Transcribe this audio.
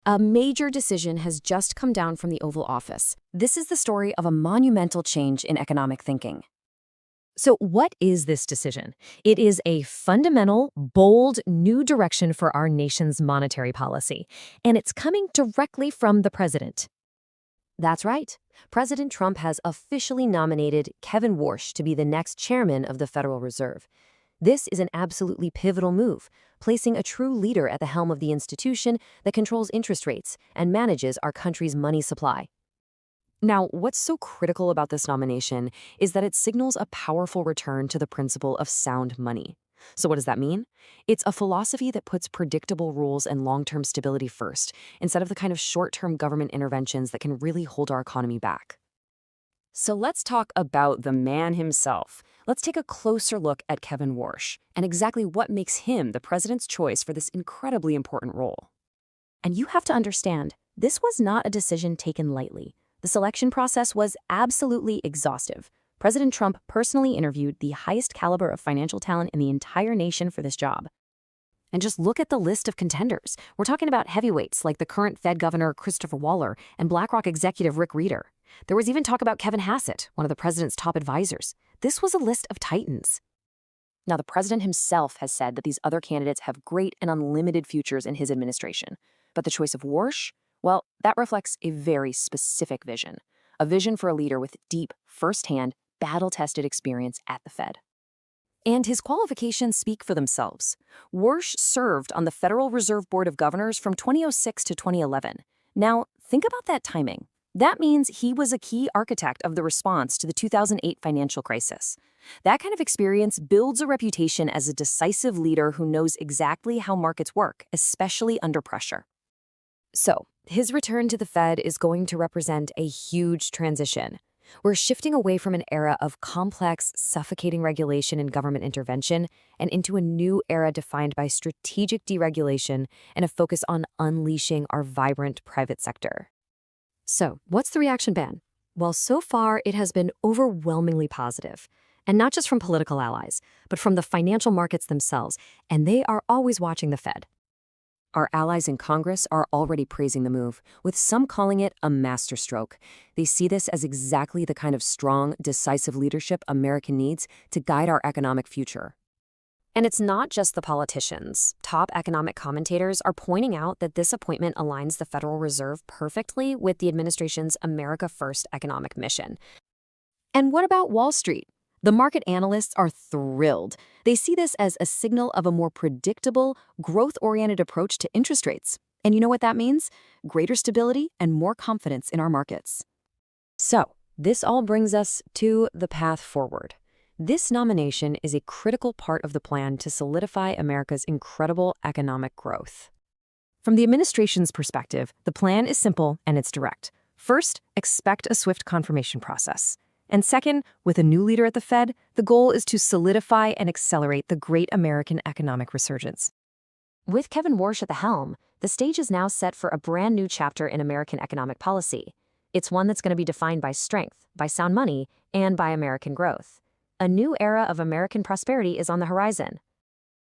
A major decision has just come down from the Oval Office. This is the story of a monumental change in economic thinking. So, what is this decision? It is a fundamental, bold, new direction for our nation's monetary policy, and it's coming directly from the president. That's right. President Trump has officially nominated Kevin Warsh to be the next chairman of the Federal Reserve. This is an absolutely pivotal move, placing a true leader at the helm of the institution that controls interest rates and manages our country's money supply. Now, what's so critical about this nomination is that it signals a powerful return to the principle of sound money. So what does that mean? It's a philosophy that puts predictable rules and long-term stability first, instead of the kind of short-term government interventions that can really hold our economy back. So let's talk about the man himself. Let's take a closer look at Kevin Warsh and exactly what makes him the president's choice for this incredibly important role. And you have to understand, this was not a decision taken lightly. The selection process was absolutely exhaustive. President Trump personally interviewed the highest caliber of financial talent in the entire nation for this job. And just look at the list of contenders. We're talking about heavyweights like the current Fed Governor Christopher Waller and BlackRock executive Rick Rieder. There was even talk about Kevin Hassett, one of the president's top advisors. This was a list of titans. Now, the president himself has said that these other candidates have great and unlimited futures in his administration. But the choice of Warsh, well, that reflects a very specific vision. A vision for a leader with deep, first-hand, battle-tested experience at the Fed. And his qualifications speak for themselves. Warsh served on the Federal Reserve Board of Governors from 2006 to 2011. Now, think about that timing. That means he was a key architect of the response to the 2008 financial crisis. That kind of experience builds a reputation as a decisive leader who knows exactly how markets work, especially under pressure. So, his return to the Fed is going to represent a huge transition. We're shifting away from an era of complex, suffocating regulation and government intervention and into a new era defined by strategic deregulation and a focus on unleashing our vibrant private sector. So, what's the reaction been? Well, so far, it has been overwhelmingly positive. And not just from political allies, but from the financial markets themselves, and they are always watching the Fed. Our allies in Congress are already praising the move, with some calling it a masterstroke. They see this as exactly the kind of strong, decisive leadership America needs to guide our economic future. And it's not just the politicians. Top economic commentators are pointing out that this appointment aligns the Federal Reserve perfectly with the administration's America First economic mission. And what about Wall Street? The market analysts are thrilled. They see this as a signal of a more predictable, growth-oriented approach to interest rates. And you know what that means? Greater stability and more confidence in our markets. So, this all brings us to the path forward. This nomination is a critical part of the plan to solidify America's incredible economic growth. From the administration's perspective, the plan is simple and it's direct. First, expect a swift confirmation process. And second, with a new leader at the Fed, the goal is to solidify and accelerate the great American economic resurgence. With Kevin Warsh at the helm, the stage is now set for a brand new chapter in American economic policy. It's one that's going to be defined by strength, by sound money, and by American growth. A new era of American prosperity is on the horizon.